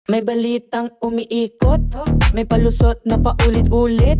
May balitang umiikot, may palusot na paulit-ulit,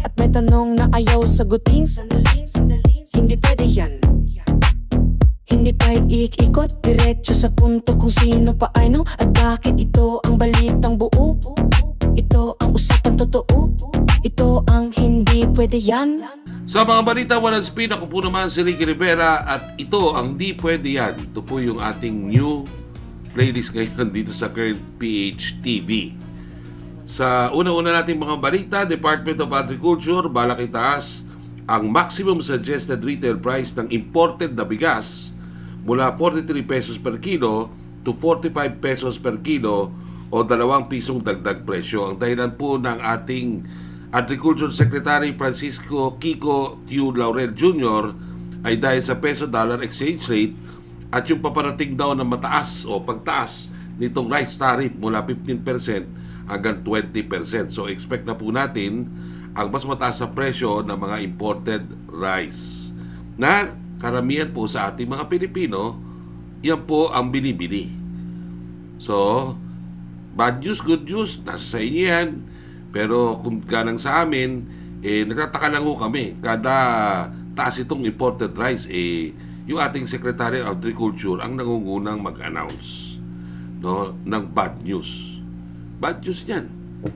at may tanong na ayaw sagutin. Hindi pwede yan. Hindi pa iikot, diretso sa punto kung sino pa ay no, at bakit ito ang balitang buo. Ito ang usapang totoo, ito ang hindi pwede yan. Sa mga balita walang spin, ako po naman si Ricky Rivera at ito ang Di Pwede Yan. Ito po yung ating new playlist ngayon dito sa Current PH TV. Sa una-una nating mga balita, Department of Agriculture balak itaas ang maximum suggested retail price ng imported na bigas mula 43 pesos per kilo to 45 pesos per kilo o 2 pisong dagdag presyo. Ang dahilan po ng ating Agriculture Secretary Francisco Kiko Tiu Laurel Jr. ay dahil sa peso-dollar exchange rate at yung paparating daw na mataas o pagtaas nitong rice tariff mula 15% hanggang 20%. So expect na po natin ang mas mataas na presyo ng mga imported rice na karamihan po sa ating mga Pilipino, yan po ang binibili. So, bad news, good news, nasa sa inyo yan. Pero kung ganang sa amin, nagtataka lang ho kami. Kada taas itong imported rice, yung ating Secretary of Agriculture ang nangungunang mag-announce, no, ng bad news. Bad news yan.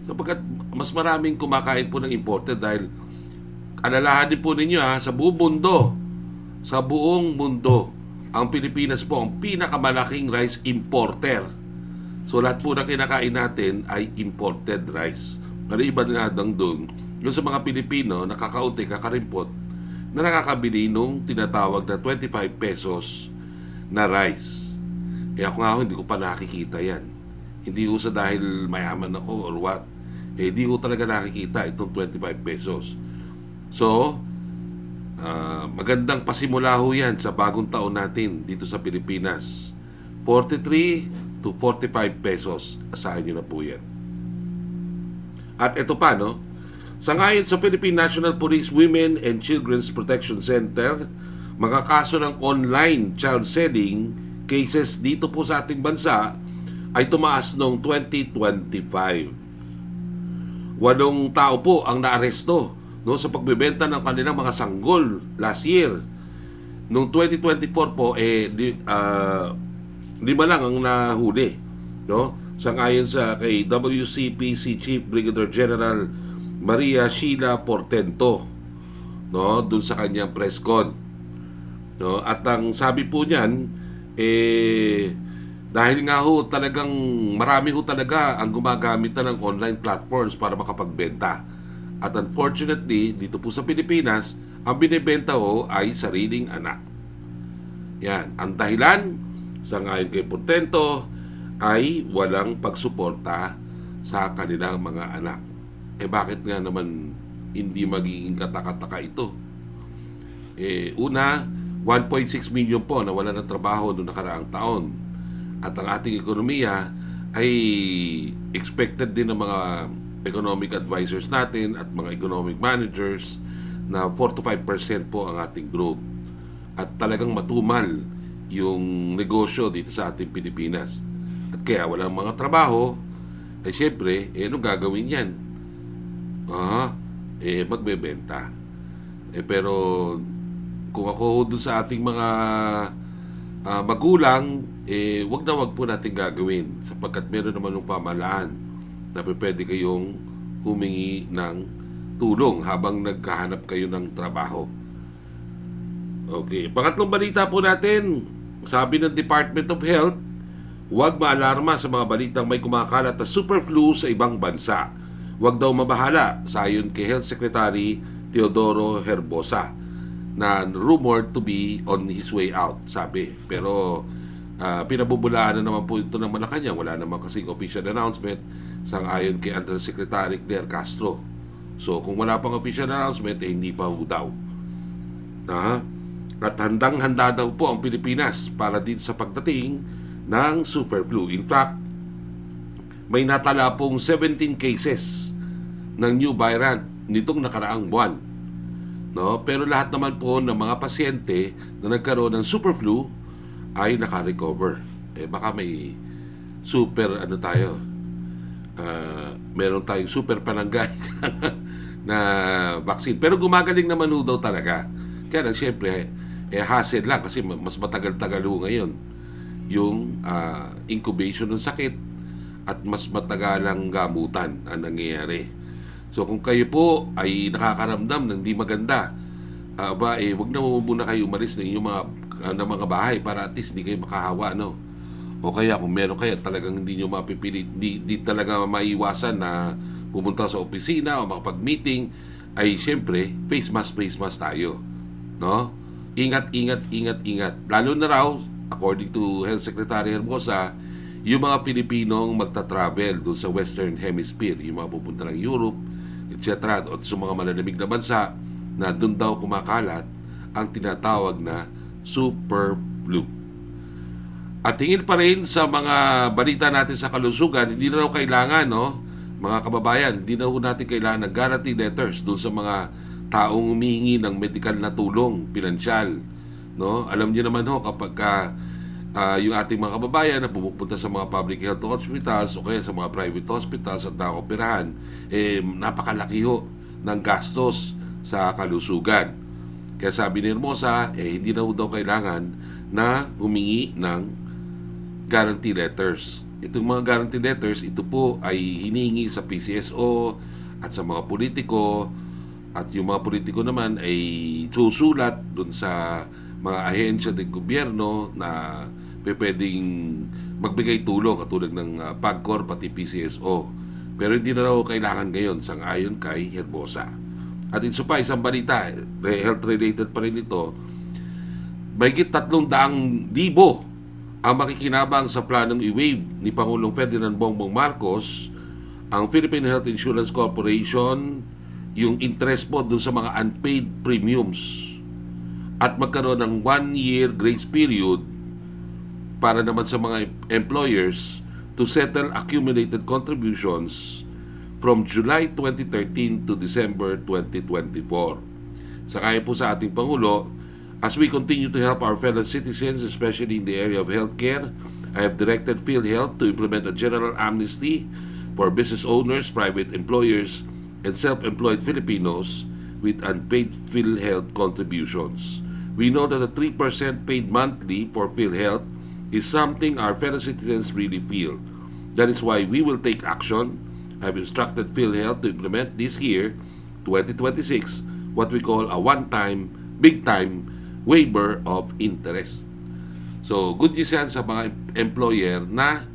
Sapagkat mas maraming kumakain po ng imported dahil alalahanin po ninyo sa buong mundo, ang Pilipinas po ang pinakamalaking rice importer. So lahat po na kinakain natin ay imported rice. Maliban nga doon, yung sa mga Pilipino, nakakaunti, kakarimpot, na nakakabili nung tinatawag na 25 pesos na rice. Ako nga hindi ko pa nakikita yan. Hindi ko sa dahil mayaman ako or what. Hindi ko talaga nakikita itong 25 pesos. So, magandang pasimula ho yan sa bagong taon natin dito sa Pilipinas. 43 to 45 pesos. Asahan nyo na po yan. At ito pa, no? Sangayon sa Philippine National Police Women and Children's Protection Center, mga kaso ng online child selling cases dito po sa ating bansa ay tumaas noong 2025. 8 tao po ang naaresto, no, sa pagbebenta ng kanilang mga sanggol last year. Noong 2024 po, 5 lang ang nahuli, no? Sangayon sa kay WCPC Chief Brigadier General Maria Sheila Portento, no, dun sa kanyang press con, no, at ang sabi po niyan, dahil nga ho talagang marami ho talaga ang gumagamit ng online platforms para makapagbenta, at unfortunately dito po sa Pilipinas ang binibenta ho ay sariling anak. Yan ang dahilan sangayon kay Portento ay walang pagsuporta sa kanilang mga anak. Bakit nga naman hindi magiging katakataka ito? Una, 1.6 million po na wala ng trabaho noong nakaraang taon. At ang ating ekonomiya ay expected din ng mga economic advisors natin at mga economic managers na 4 to 5% po ang ating growth. At talagang matumal yung negosyo dito sa ating Pilipinas. At kaya walang mga trabaho, syempre, anong gagawin yan? Magbebenta. Pero kung ako doon sa ating mga magulang, wag na wag po natin gagawin sapagkat meron naman ng pamahalaan na pwede kayong humingi ng tulong habang naghahanap kayo ng trabaho. Okay, pangatlong balita po natin, sabi ng Department of Health, huwag maalarma sa mga balitang may kumakalat na superflu sa ibang bansa. Huwag daw mabahala, sayon kay Health Secretary Teodoro Herbosa, na rumored to be on his way out, sabi. Pero pinabubulaan na naman po ito ng Malacanang. Wala naman kasing official announcement sangayon kay Undersecretary Claire Castro. So kung wala pang official announcement, hindi pa ho daw. At handang-handa daw po ang Pilipinas para dito sa pagdating ng superflu. In fact, may natala pong 17 cases ng new variant nitong nakaraang buwan, no? Pero lahat naman po ng mga pasyente na nagkaroon ng superflu ay naka-recover. Baka may super meron tayong super pananggay na vaccine. Pero gumagaling naman ho daw talaga. Kaya lang siyempre, hassle lang kasi mas matagal-tagal ho ngayon yung incubation ng sakit at mas matagalang gamutan ang nangyayari. So kung kayo po ay nakakaramdam ng di maganda, wag na muna kayo umalis ng inyong mga bahay para at least di kayo makahawa, no? O kaya kung meron kayo talagang hindi nyo mapipilit, di talaga maiwasan na pumunta sa opisina o makapag-meeting, ay siyempre, face mask tayo. No? Ingat. Lalo na raw, according to Health Secretary Herbosa, yung mga Pilipinong magta-travel doon sa Western Hemisphere, yung mga pupunta ng Europe, etc. At sa mga malalamig na bansa, na doon daw kumakalat ang tinatawag na super flu. At tingin pa rin sa mga balita natin sa kalusugan, hindi na raw kailangan, no, mga kababayan, hindi na natin kailangan ng guarantee letters doon sa mga taong humihingi ng medical na tulong, pinansyal. No? Alam niyo naman ho, kapag yung ating mga kababayan na pumupunta sa mga public health hospitals o kaya sa mga private hospitals at nakoperahan, napakalaki ho ng gastos sa kalusugan. Kaya sabi ni Hermosa, hindi na daw kailangan na humingi ng guarantee letters. Itong mga guarantee letters, ito po ay hinihingi sa PCSO at sa mga politiko, at yung mga politiko naman ay susulat dun sa mga ahensya ng gobyerno na pwedeng magbigay tulong katulad ng PAGCOR pati PCSO. Pero hindi na raw kailangan ngayon sang-ayon kay Herbosa. At isa pa, isang balita, health related pa rin ito, mahigit 300,000 ang makikinabang sa planong i-waive ni Pangulong Ferdinand Bongbong Marcos ang Philippine Health Insurance Corporation yung interest po dun sa mga unpaid premiums at magkaroon ng 1-year grace period para naman sa mga employers to settle accumulated contributions from July 2013 to December 2024. Sakaya po sa ating Pangulo, as we continue to help our fellow citizens, especially in the area of healthcare, I have directed PhilHealth to implement a general amnesty for business owners, private employers, and self-employed Filipinos with unpaid PhilHealth contributions. We know that the 3% paid monthly for PhilHealth is something our fellow citizens really feel. That is why we will take action. I've instructed PhilHealth to implement this year, 2026, what we call a one-time, big-time waiver of interest. So, good news yan sa mga employer na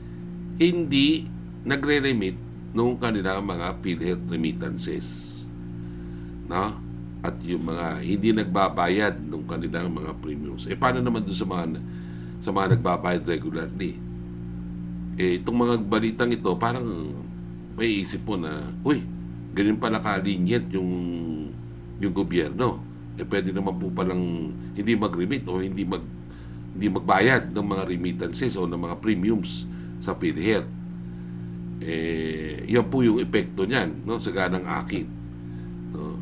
hindi nagre-remit nung kanilang mga PhilHealth remittances. No? At yung mga hindi nagbabayad nung kanilang mga premiums. Paano naman doon sa mga nagbabayad regularly? Itong mga balitang ito, parang may isip po na, ganyan pala ka-lenient yung gobyerno. Pwede naman po palang hindi mag-remit o hindi magbayad ng mga remittances o ng mga premiums sa PhilHealth. Yan po yung epekto niyan, no, sa ganang akin. No,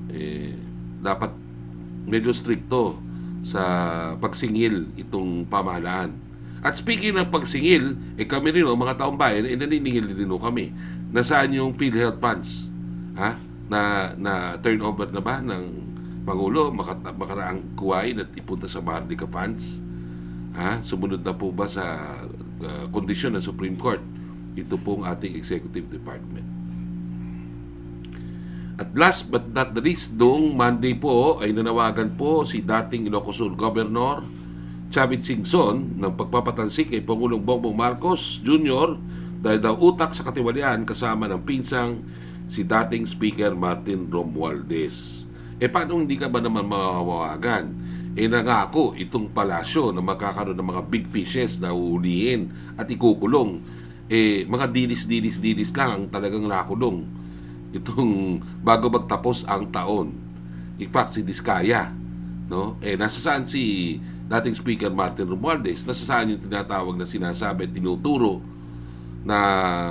dapat medyo stricto sa pagsingil itong pamahalaan. At speaking ng pagsingil, kami rin, mga taong bayan, naniningil din kami. Nasaan yung PhilHealth funds? Ha? Na turnover na ba ng Pangulo, makaraang kuwain at ipunta sa Maharlika Funds? Sumunod na po ba sa kondisyon ng Supreme Court? Ito pong ating Executive Department. At last but not the least, noong Monday po ay nanawagan po si dating Ilocos Sur Governor Chavit Singson ng pagpapatalsik kay Pangulong Bongbong Marcos Jr. dahil daw utak sa katiwalian kasama ng pinsang si dating Speaker Martin Romualdez. Paano hindi ka ba naman mawawagan? Nangako itong palasyo na magkakaroon ng mga big fishes na uhulihin at ikukulong. Mga dilis lang ang talagang nakulong itong bago magtapos ang taon. In fact, si Diskaya, no? Nasasaan si dating Speaker Martin Romualdez? Nasasaan yung tinatawag na sinasabi at tinuturo na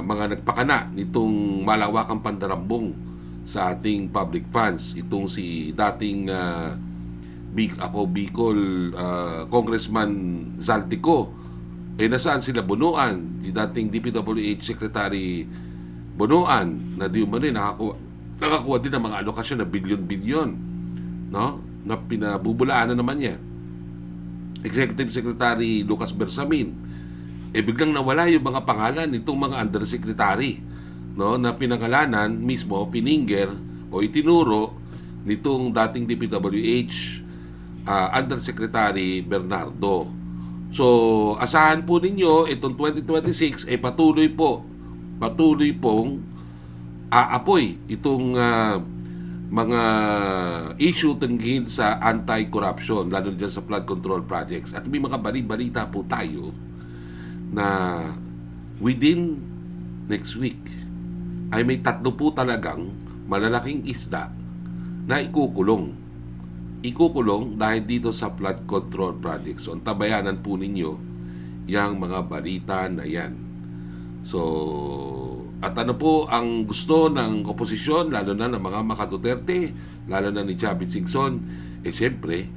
mga nagpakana nitong malawakang pandarambong sa ating public funds? Itong si dating Bicol Congressman Zaltico, nasaan sila bunuan? Si dating DPWH Secretary Bonoan na di umano'y nakakuha din ng mga alokasyon na bilyon-bilyon, no? Na pinabubulaan na naman niya. Executive Secretary Lucas Bersamin, biglang nawala yung mga pangalan nitong mga undersecretary, no, na pinangalanan mismo, fininger o itinuro nitong dating DPWH Undersecretary Bernardo. So, asahan po ninyo itong 2026 ay patuloy pong aapoy itong mga issue tungkol sa anti-corruption, lalo dyan sa flood control projects. At may mga balita po tayo na within next week ay may 3 po talagang malalaking isda na ikukulong dahil dito sa flood control projects. So, tabayanan po ninyo yung mga balita na yan. So, at ano po ang gusto ng oposisyon, lalo na ng mga Duterte, lalo na ni Chavit Singson, siyempre,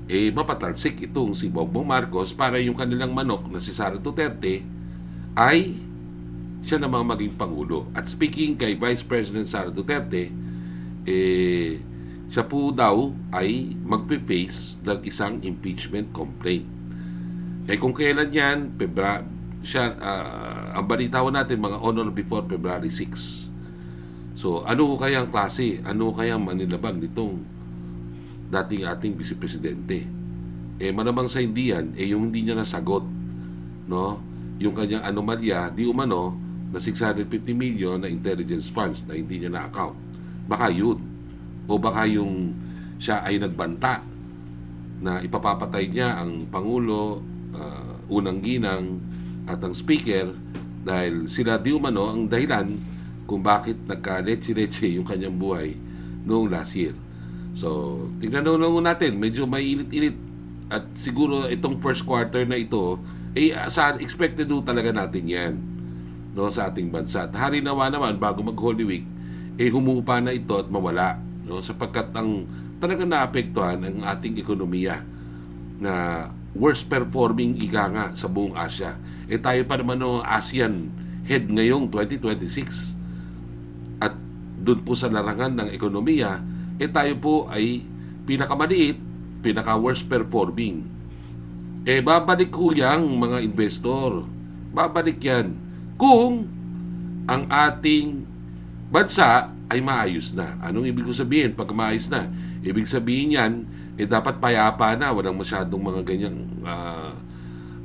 mapatalsik itong si Bongbong Marcos para yung kanilang manok na si Sara Duterte ay siya namang maging Pangulo. At speaking kay Vice President Sara Duterte, siya po daw ay magpe-face ng isang impeachment complaint. Kung kailan yan, ang balita natin mga honor before February 6. So, ano kayang klase? Ano kayang manilabag nitong dating ating Vice Presidente? Malamang sa hindi yan, yung hindi niya nasagot, no? Yung kanyang anomalya, di umano, na 650 million na intelligence funds na hindi niya na-account. Baka yun. O baka yung siya ay nagbanta na ipapapatay niya ang Pangulo, unang ginang, at ang speaker dahil sila di umano ang dahilan kung bakit nagka-leche-leche yung kanyang buhay noong last year. So, tingnan natin, medyo may init-init at siguro itong first quarter na ito, expected talaga natin yan, no, sa ating bansa. At harinawa naman, bago mag-Holy Week, humupa na ito at mawala, no, sapagkat ang talagang naapektuhan ang ating ekonomiya na worst performing nga sa buong Asia. Tayo pa naman ng ASEAN head ngayong 2026. At doon po sa larangan ng ekonomiya, tayo po ay pinakamaliit, pinaka-worst performing. Babalik ko yung mga investor. Babalik yan kung ang ating bansa ay maayos na. Anong ibig ko sabihin pag maayos na? Ibig sabihin yan, dapat payapa na, walang masyadong mga ganyang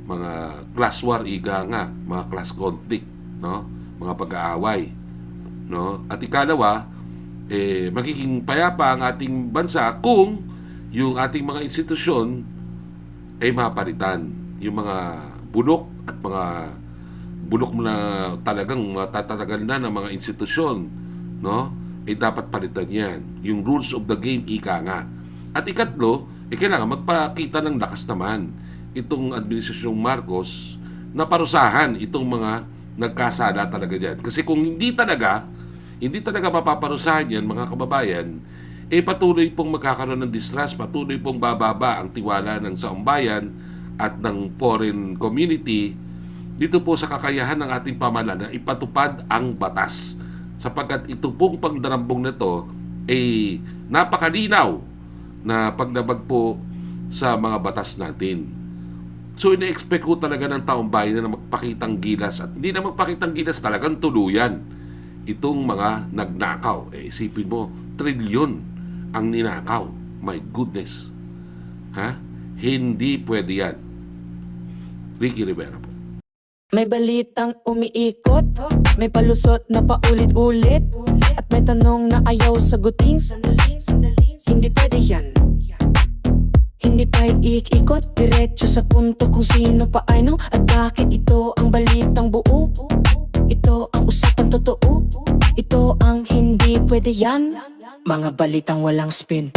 mga class war, mga class conflict, no? Mga pag-aaway, no? At ikalawa, magiging payapa ang ating bansa kung yung ating mga institusyon ay mapalitan. Yung mga bulok at mga bulok na talagang matatagal na ng mga institusyon, no? Dapat palitan yan. Yung rules of the game, At ikatlo, kailangan magpakita ng lakas naman itong administrasyong Marcos na parusahan itong mga nagkasala talaga dyan. Kasi kung hindi talaga mapaparusahan yan, mga kababayan, patuloy pong magkakaroon ng distrust, patuloy pong bababa ang tiwala ng saumbayan at ng foreign community dito po sa kakayahan ng ating pamahalaan na ipatupad ang batas. Sapagkat ito pong pagdarambong na ito napakalinaw na paglabag po sa mga batas natin. So, ina-expect ko talaga ng taong bayan na magpakitang gilas at hindi na magpakitang gilas, talagang tuluyan itong mga nagnakaw. Isipin mo, trilyon ang ninakaw. My goodness. Hindi pwede yan. Ricky Rivera po. May balitang umiikot, may palusot na paulit-ulit, at may tanong na ayaw sagutin. Hindi pwede yan. Hindi pa ikot, diretso sa punto kung sino pa ay no, at bakit ito ang balitang buo. Ito ang usapang totoo, ito ang hindi pwede yan. Mga balitang walang spin.